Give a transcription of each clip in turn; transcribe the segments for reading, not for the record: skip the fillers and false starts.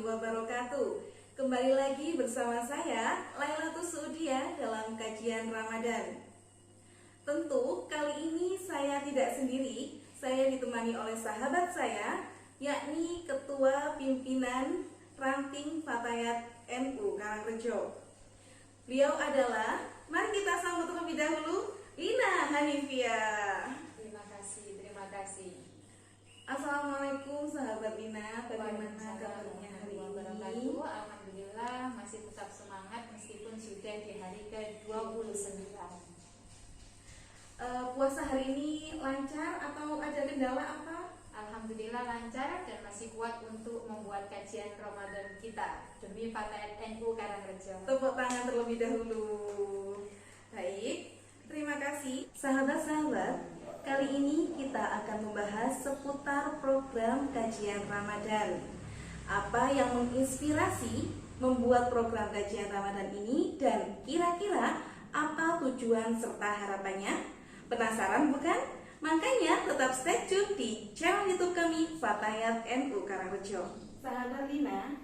wabarakatuh. Kembali lagi bersama saya, Lailatul Suudia dalam kajian Ramadan. Tentu kali ini saya tidak sendiri, saya ditemani oleh sahabat saya, yakni Ketua Pimpinan Ranting Fatayat NU Karangrejo. Beliau adalah, mari kita sambut terlebih dahulu, Lina Hanifia. Terima kasih. Assalamualaikum sahabat Lina, bagaimana kabarnya hari ini? Alhamdulillah masih tetap semangat meskipun sudah di hari ke-29. Puasa hari ini lancar atau ada kendala apa? Alhamdulillah lancar dan masih kuat untuk membuat kajian Ramadan kita demi Fatayat NU Karangrejo. Tepuk tangan terlebih dahulu. Baik, terima kasih sahabat-sahabat. Kali ini kita akan membahas seputar program kajian Ramadan. Apa yang menginspirasi membuat program kajian Ramadan ini dan kira-kira apa tujuan serta harapannya? Penasaran bukan? Makanya tetap stay tune di channel YouTube kami Fatayat NU Karangrejo. Sahabat Lina,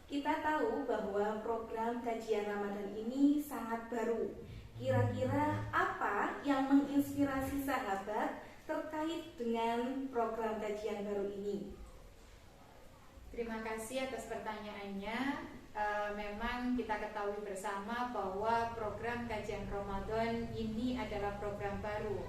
kita tahu bahwa program kajian Ramadan ini sangat baru. Kira-kira apa yang menginspirasi sahabat terkait dengan program kajian baru ini? Terima kasih atas pertanyaannya. Memang kita ketahui bersama bahwa program kajian Ramadan ini adalah program baru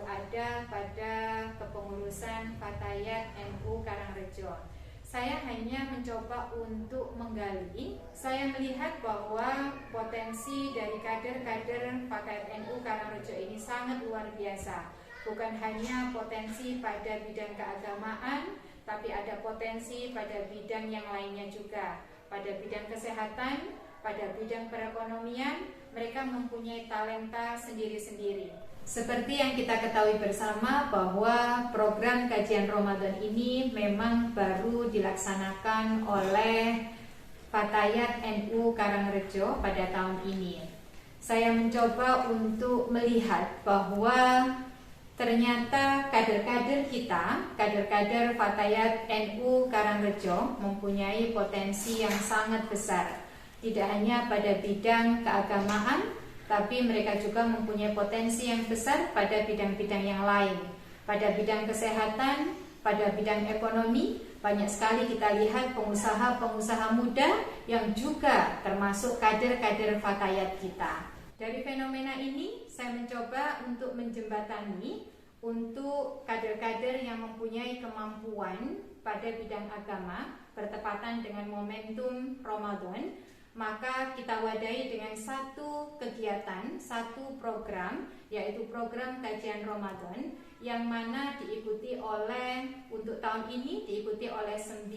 ada pada kepengurusan Fatayat NU Karangrejo. Saya hanya mencoba untuk menggali. Saya melihat bahwa potensi dari kader-kader Fatayat NU Karangrejo ini sangat luar biasa. Bukan hanya potensi pada bidang keagamaan, tapi ada potensi pada bidang yang lainnya juga. Pada bidang kesehatan, pada bidang perekonomian, mereka mempunyai talenta sendiri-sendiri. Seperti yang kita ketahui bersama bahwa program kajian Ramadan ini memang baru dilaksanakan oleh Fatayat NU Karangrejo pada tahun ini. Saya mencoba untuk melihat bahwa ternyata kader-kader kita, kader-kader Fatayat NU Karangrejo mempunyai potensi yang sangat besar. Tidak hanya pada bidang keagamaan, tapi mereka juga mempunyai potensi yang besar pada bidang-bidang yang lain. Pada bidang kesehatan, pada bidang ekonomi, banyak sekali kita lihat pengusaha-pengusaha muda yang juga termasuk kader-kader Fatayat kita. Dari fenomena ini, saya mencoba untuk menjembatani untuk kader-kader yang mempunyai kemampuan pada bidang agama bertepatan dengan momentum Ramadan. Maka kita wadahi dengan satu kegiatan, satu program, yaitu program kajian Ramadan yang mana diikuti oleh, untuk tahun ini diikuti oleh 9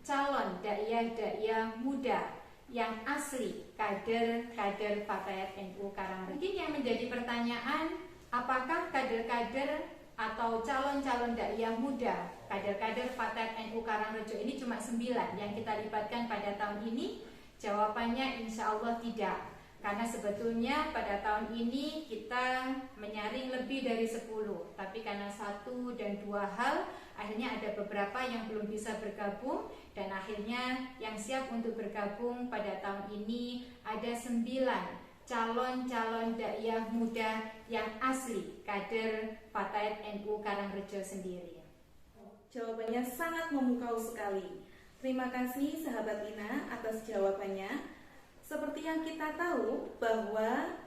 calon dai-dai muda yang asli kader-kader Fatayat NU Karangrejo. Mungkin yang menjadi pertanyaan, apakah kader-kader atau calon-calon dai muda kader-kader Fatayat NU Karangrejo ini cuma 9 yang kita libatkan pada tahun ini? Jawabannya insya Allah tidak. Karena sebetulnya pada tahun ini kita menyaring lebih dari 10. Tapi karena 1 dan 2 hal, akhirnya ada beberapa yang belum bisa bergabung. Dan akhirnya yang siap untuk bergabung pada tahun ini ada 9 calon-calon dai muda yang asli kader Fatayat NU Karangrejo sendiri. Jawabannya sangat memukau sekali. Terima kasih sahabat Lina atas jawabannya. Seperti yang kita tahu bahwa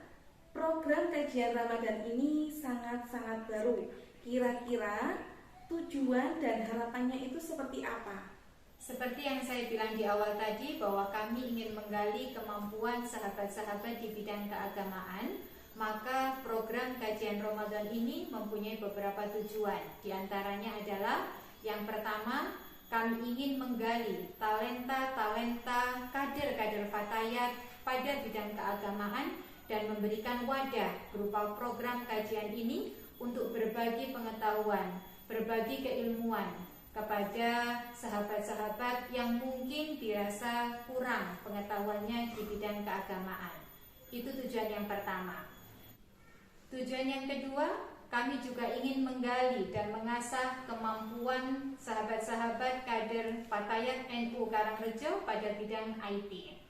program kajian Ramadan ini sangat-sangat baru. Kira-kira tujuan dan harapannya itu seperti apa? Seperti yang saya bilang di awal tadi bahwa kami ingin menggali kemampuan sahabat-sahabat di bidang keagamaan. Maka program kajian Ramadan ini mempunyai beberapa tujuan. Di antaranya adalah yang pertama, kami ingin menggali talenta-talenta kader-kader Fatayat pada bidang keagamaan dan memberikan wadah berupa program kajian ini untuk berbagi pengetahuan, berbagi keilmuan kepada sahabat-sahabat yang mungkin dirasa kurang pengetahuannya di bidang keagamaan. Itu tujuan yang pertama. Tujuan yang kedua, kami juga ingin menggali dan mengasah kemampuan sahabat-sahabat kader Fatayat NU Karangrejo pada bidang IT.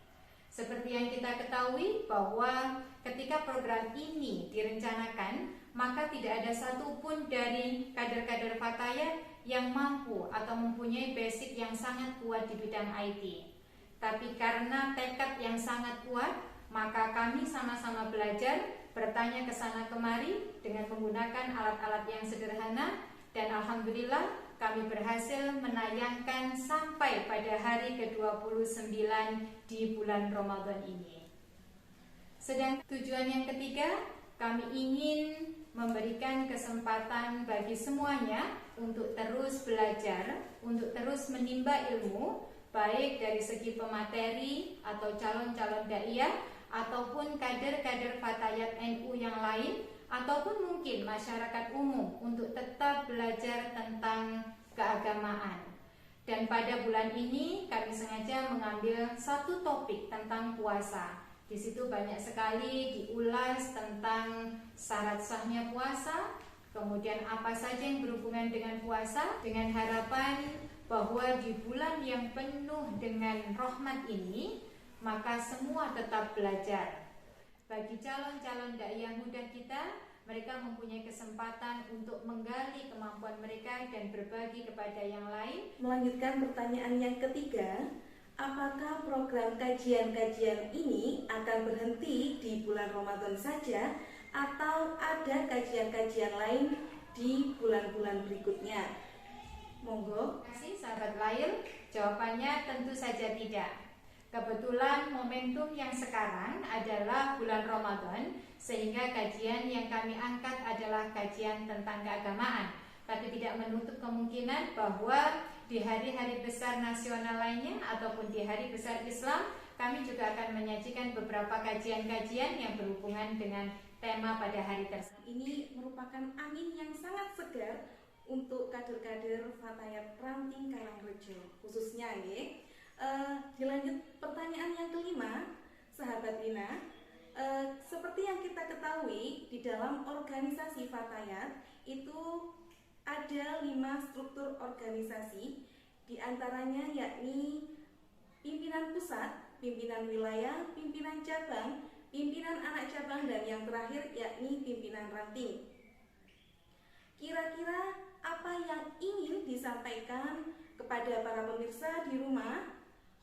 Seperti yang kita ketahui bahwa ketika program ini direncanakan, maka tidak ada satupun dari kader-kader Fatayat yang mampu atau mempunyai basic yang sangat kuat di bidang IT. Tapi karena tekad yang sangat kuat, maka kami sama-sama belajar, bertanya ke sana kemari dengan menggunakan alat-alat yang sederhana, dan alhamdulillah kami berhasil menayangkan sampai pada hari ke-29 di bulan Ramadan ini. Sedang tujuan yang ketiga, kami ingin memberikan kesempatan bagi semuanya untuk terus belajar, untuk terus menimba ilmu, baik dari segi pemateri atau calon-calon daiyah, ataupun kader-kader Fatayat NU yang lain, ataupun mungkin masyarakat umum untuk tetap belajar tentang keagamaan. Dan pada bulan ini kami sengaja mengambil satu topik tentang puasa. Di situ banyak sekali diulas tentang syarat sahnya puasa, kemudian apa saja yang berhubungan dengan puasa, dengan harapan bahwa di bulan yang penuh dengan rahmat ini, maka semua tetap belajar. Bagi calon-calon daiyah muda kita, mereka mempunyai kesempatan untuk menggali kemampuan mereka dan berbagi kepada yang lain. Melanjutkan pertanyaan yang ketiga, apakah program kajian-kajian ini akan berhenti di bulan Ramadan saja atau ada kajian-kajian lain di bulan-bulan berikutnya? Monggo. Terima kasih sahabat Lail. Jawabannya tentu saja tidak. Kebetulan momentum yang sekarang adalah bulan Ramadan, sehingga kajian yang kami angkat adalah kajian tentang keagamaan. Tapi tidak menutup kemungkinan bahwa di hari-hari besar nasional lainnya ataupun di hari besar Islam, kami juga akan menyajikan beberapa kajian-kajian yang berhubungan dengan tema pada hari tersebut. Ini merupakan angin yang sangat segar untuk kader-kader Fatayat Ranting Karangrejo, khususnya nggih. Dilanjut pertanyaan yang kelima, sahabat Lina. Seperti yang kita ketahui, di dalam organisasi Fatayat itu ada 5 struktur organisasi, diantaranya yakni pimpinan pusat, pimpinan wilayah, pimpinan cabang, pimpinan anak cabang, dan yang terakhir yakni pimpinan ranting. Kira-kira apa yang ingin disampaikan kepada para pemirsa di rumah,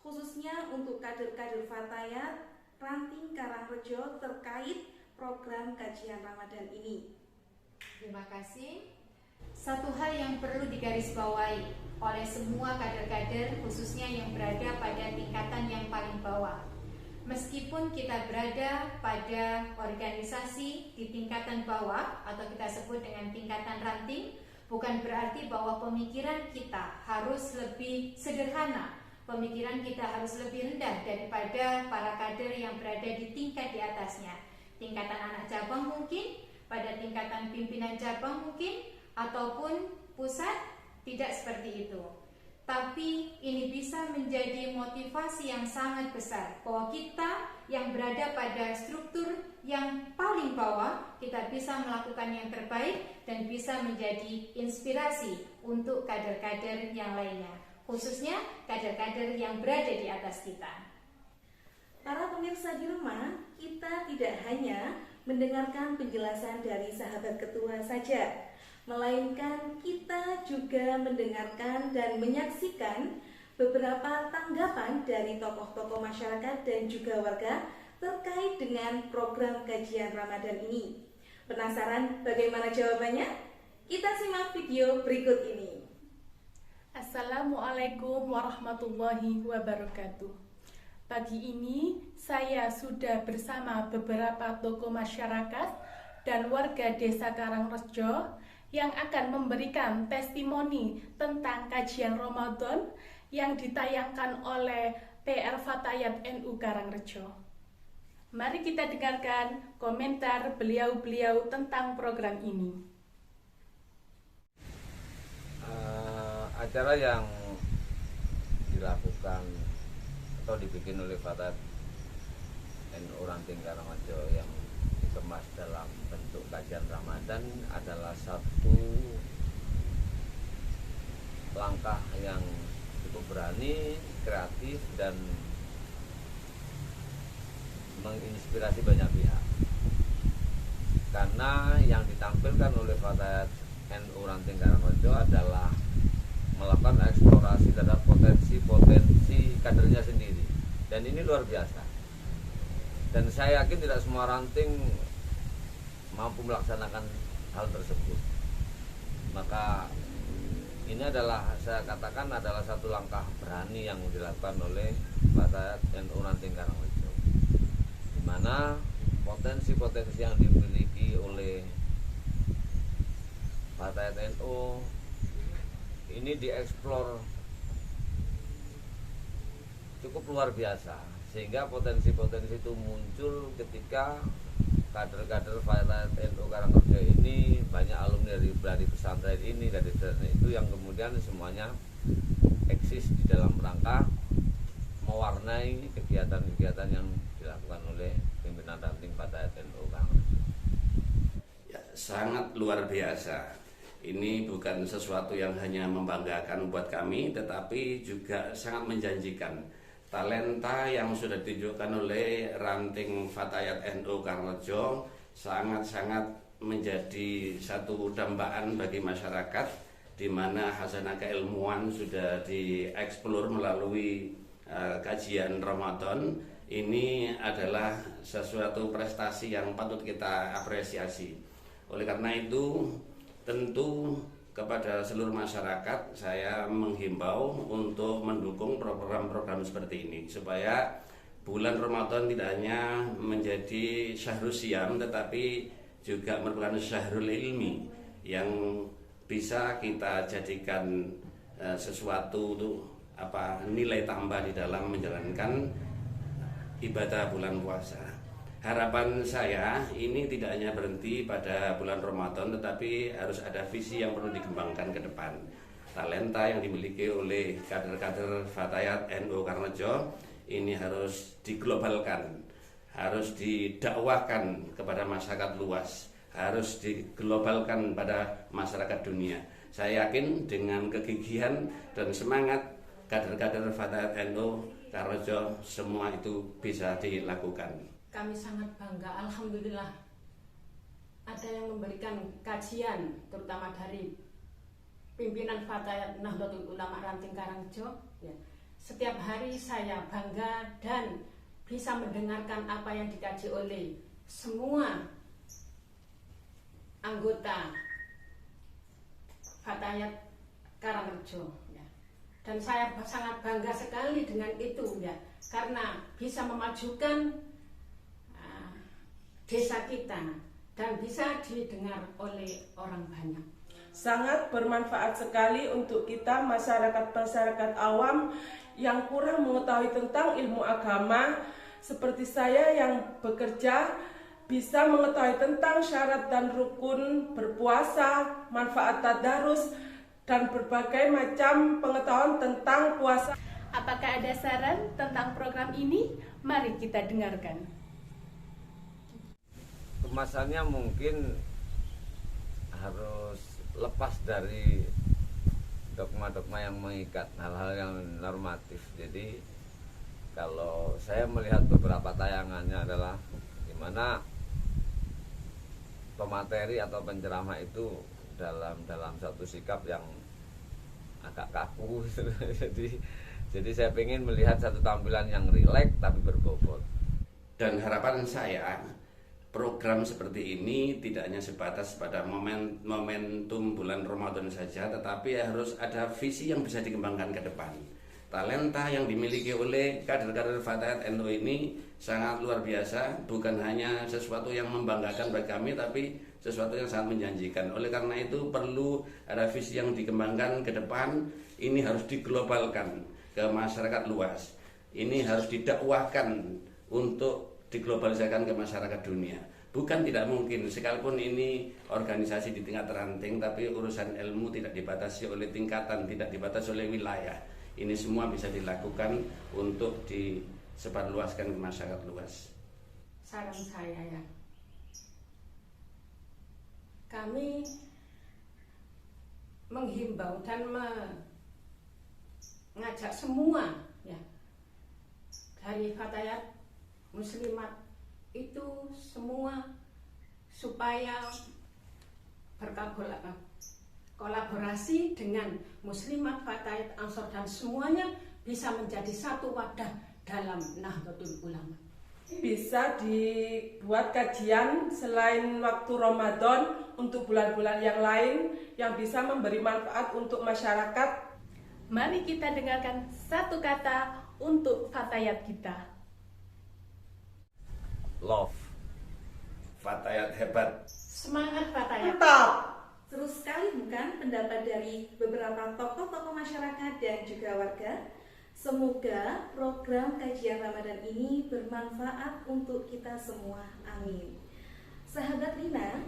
khususnya untuk kader-kader Fatayat Ranting Karangrejo terkait program kajian Ramadan ini? Terima kasih. Satu hal yang perlu digarisbawahi oleh semua kader-kader, khususnya yang berada pada tingkatan yang paling bawah. Meskipun kita berada pada organisasi di tingkatan bawah atau kita sebut dengan tingkatan ranting, bukan berarti bahwa pemikiran kita harus lebih sederhana, pemikiran kita harus lebih rendah daripada para kader yang berada di tingkat di atasnya. Tingkatan anak cabang mungkin, pada tingkatan pimpinan cabang mungkin, ataupun pusat, tidak seperti itu. Tapi ini bisa menjadi motivasi yang sangat besar bahwa kita yang berada pada struktur yang paling bawah, kita bisa melakukan yang terbaik dan bisa menjadi inspirasi untuk kader-kader yang lainnya, khususnya kader-kader yang berada di atas kita. Para pemirsa di rumah, kita tidak hanya mendengarkan penjelasan dari sahabat ketua saja, melainkan kita juga mendengarkan dan menyaksikan beberapa tanggapan dari tokoh-tokoh masyarakat dan juga warga terkait dengan program kajian Ramadan ini. Penasaran bagaimana jawabannya? Kita simak video berikut ini. Assalamualaikum warahmatullahi wabarakatuh. Pagi ini saya sudah bersama beberapa tokoh masyarakat dan warga Desa Karangrejo yang akan memberikan testimoni tentang kajian Ramadan yang ditayangkan oleh PR Fatayat NU Karangrejo. Mari kita dengarkan komentar beliau-beliau tentang program ini. Acara yang dilakukan atau dibikin oleh Fatayat NU Ranting Karangrejo yang dikemas dalam bentuk untuk kajian Ramadan adalah satu langkah yang cukup berani, kreatif, dan menginspirasi banyak pihak. Karena yang ditampilkan oleh Fatayat NU Ranting Karangrejo adalah melakukan eksplorasi terhadap potensi kadernya sendiri, dan ini luar biasa. Dan saya yakin tidak semua ranting mampu melaksanakan hal tersebut. Maka ini adalah, saya katakan, adalah satu langkah berani yang dilakukan oleh Fatayat NU Ranting Karangrejo, di mana potensi-potensi yang dimiliki oleh Fatayat NU ini dieksplor cukup luar biasa, sehingga potensi-potensi itu muncul ketika kader-kader Fatayat NU Karangrejo ini, banyak alumni dari pesantren ini, dari pesantren itu, yang kemudian semuanya eksis di dalam rangka mewarnai kegiatan-kegiatan yang dilakukan oleh pimpinan ranting Fatayat NU Karangrejo. Ya, sangat luar biasa. Ini bukan sesuatu yang hanya membanggakan buat kami, tetapi juga sangat menjanjikan. Talenta yang sudah ditunjukkan oleh ranting Fatayat NU Karangrejo sangat-sangat menjadi satu dambaan bagi masyarakat, di mana hasanah keilmuan sudah dieksplor melalui kajian Ramadan. Ini adalah sesuatu prestasi yang patut kita apresiasi. Oleh karena itu, tentu kepada seluruh masyarakat saya menghimbau untuk mendukung program-program seperti ini, supaya bulan Ramadan tidak hanya menjadi syahrul siam, tetapi juga merupakan syahrul ilmi yang bisa kita jadikan sesuatu nilai tambah di dalam menjalankan ibadah bulan puasa. Harapan saya ini tidak hanya berhenti pada bulan Ramadan, tetapi harus ada visi yang perlu dikembangkan ke depan. Talenta yang dimiliki oleh kader-kader Fatayat NU Karangrejo ini harus diglobalkan, harus didakwahkan kepada masyarakat luas, harus diglobalkan pada masyarakat dunia. Saya yakin dengan kegigihan dan semangat kader-kader Fatayat NU Karangrejo semua itu bisa dilakukan. Kami sangat bangga, alhamdulillah ada yang memberikan kajian, terutama dari pimpinan Fatayat Nahdlatul Ulama Ranting Karangrejo. Ya. Setiap hari saya bangga dan bisa mendengarkan apa yang dikaji oleh semua anggota Fatayat Karangrejo. Ya. Dan saya sangat bangga sekali dengan itu, ya, karena bisa memajukan desa kita dan bisa didengar oleh orang banyak. Sangat bermanfaat sekali untuk kita masyarakat awam yang kurang mengetahui tentang ilmu agama, seperti saya yang bekerja, bisa mengetahui tentang syarat dan rukun berpuasa, manfaat tadarus, dan berbagai macam pengetahuan tentang puasa. Apakah ada saran tentang program ini? Mari kita dengarkan. Kemasannya mungkin harus lepas dari dogma-dogma yang mengikat, hal-hal yang normatif. Jadi kalau saya melihat beberapa tayangannya adalah di mana pemateri atau penceramah itu dalam satu sikap yang agak kaku. Jadi saya ingin melihat satu tampilan yang rileks tapi berbobot. Dan harapan saya, program seperti ini tidak hanya sebatas pada momentum bulan Ramadan saja, tetapi harus ada visi yang bisa dikembangkan ke depan. Talenta yang dimiliki oleh kader-kader Fatayat NU ini sangat luar biasa, bukan hanya sesuatu yang membanggakan bagi kami, tapi sesuatu yang sangat menjanjikan. Oleh karena itu perlu ada visi yang dikembangkan ke depan. Ini harus diglobalkan ke masyarakat luas. Ini harus didakwahkan untuk diglobalisasikan ke masyarakat dunia. Bukan tidak mungkin, sekalipun ini organisasi di tingkat ranting, tapi urusan ilmu tidak dibatasi oleh tingkatan, tidak dibatasi oleh wilayah. Ini semua bisa dilakukan untuk disebarluaskan ke masyarakat luas. Saran saya, ya, kami menghimbau dan mengajak semua ya dari Fatayat Muslimat itu semua supaya berkolaborasi dengan Muslimat, Fatayat, Ansor dan semuanya bisa menjadi satu wadah dalam Nahdlatul Ulama. Bisa dibuat kajian selain waktu Ramadan untuk bulan-bulan yang lain yang bisa memberi manfaat untuk masyarakat. Mari kita dengarkan satu kata untuk Fatayat kita. Love. Fatayat hebat. Semangat Fatayat. Mantap. Seru sekali bukan pendapat dari beberapa tokoh-tokoh masyarakat dan juga warga. Semoga program kajian Ramadan ini bermanfaat untuk kita semua. Amin. Sahabat Lina,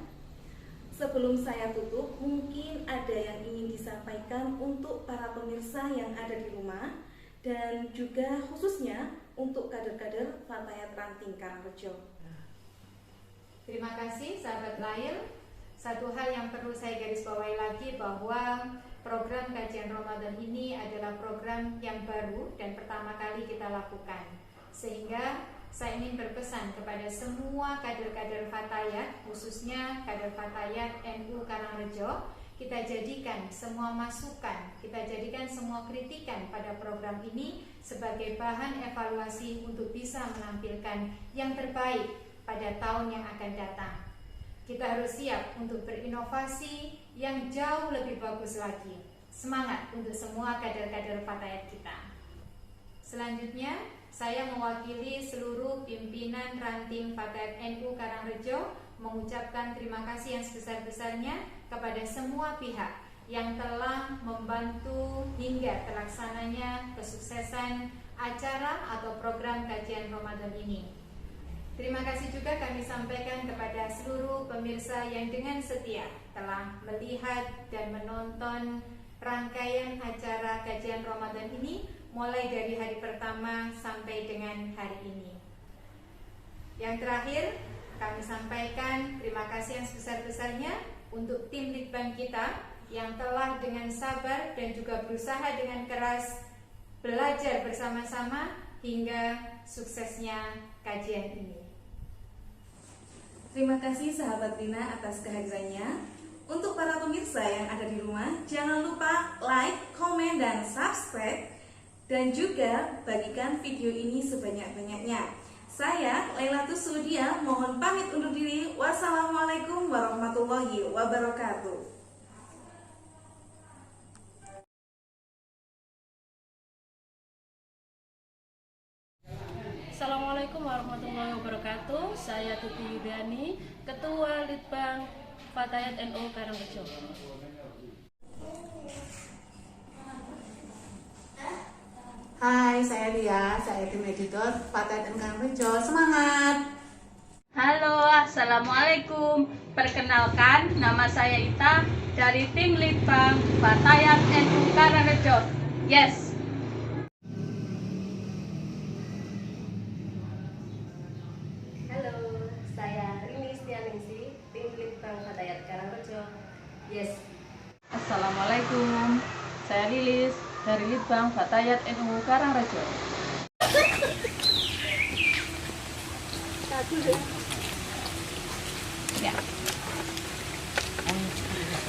sebelum saya tutup, mungkin ada yang ingin disampaikan untuk para pemirsa yang ada di rumah dan juga khususnya untuk kader-kader Fatayat Ranting Karangrejo. Terima kasih sahabat Lail. Satu hal yang perlu saya garis bawahi lagi bahwa program kajian Ramadan ini adalah program yang baru dan pertama kali kita lakukan. Sehingga saya ingin berpesan kepada semua kader-kader Fatayat, khususnya kader Fatayat NU Karangrejo, kita jadikan semua masukan, kita jadikan semua kritikan pada program ini sebagai bahan evaluasi untuk bisa menampilkan yang terbaik pada tahun yang akan datang. Kita harus siap untuk berinovasi yang jauh lebih bagus lagi. Semangat untuk semua kader-kader Fatayat kita. Selanjutnya, saya mewakili seluruh pimpinan ranting Fatayat NU Karangrejo mengucapkan terima kasih yang sebesar-besarnya kepada semua pihak yang telah membantu hingga terlaksananya kesuksesan acara atau program kajian Ramadan ini. Terima kasih juga kami sampaikan kepada seluruh pemirsa yang dengan setia telah melihat dan menonton rangkaian acara kajian Ramadan ini mulai dari hari pertama sampai dengan hari ini. Yang terakhir, kami sampaikan terima kasih yang sebesar-besarnya untuk tim Litbang kita yang telah dengan sabar dan juga berusaha dengan keras belajar bersama-sama hingga suksesnya kajian ini. Terima kasih sahabat Lina atas kehadirannya. Untuk para pemirsa yang ada di rumah, jangan lupa like, komen, dan subscribe. Dan juga bagikan video ini sebanyak-banyaknya. Saya, Lailatus Sudia, mohon pamit undur diri. Wassalamualaikum warahmatullahi wabarakatuh. Assalamualaikum warahmatullahi wabarakatuh. Saya Tuti Yuliani, Ketua Litbang Fatayat NU Karangrejo. Hai, saya Lia, saya tim editor Fatayat NU Karangrejo. Semangat! Halo, assalamualaikum. Perkenalkan, nama saya Ita dari tim Litbang Fatayat NU Karangrejo. Yes. Halo, saya Rini Stianingsi, tim Litbang Fatayat Karangrejo. Yes. Assalamualaikum. Saya Lilis dari Litbang Fatayat NU Karangrejo. Ya.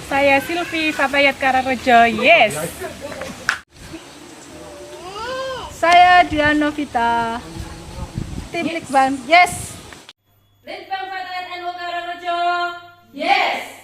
Saya Silvi Fatayat Karangrejo. Yes. Saya Diana Vita, tim Litbang. Yes. Litbang Fatayat NU Karangrejo. Yes.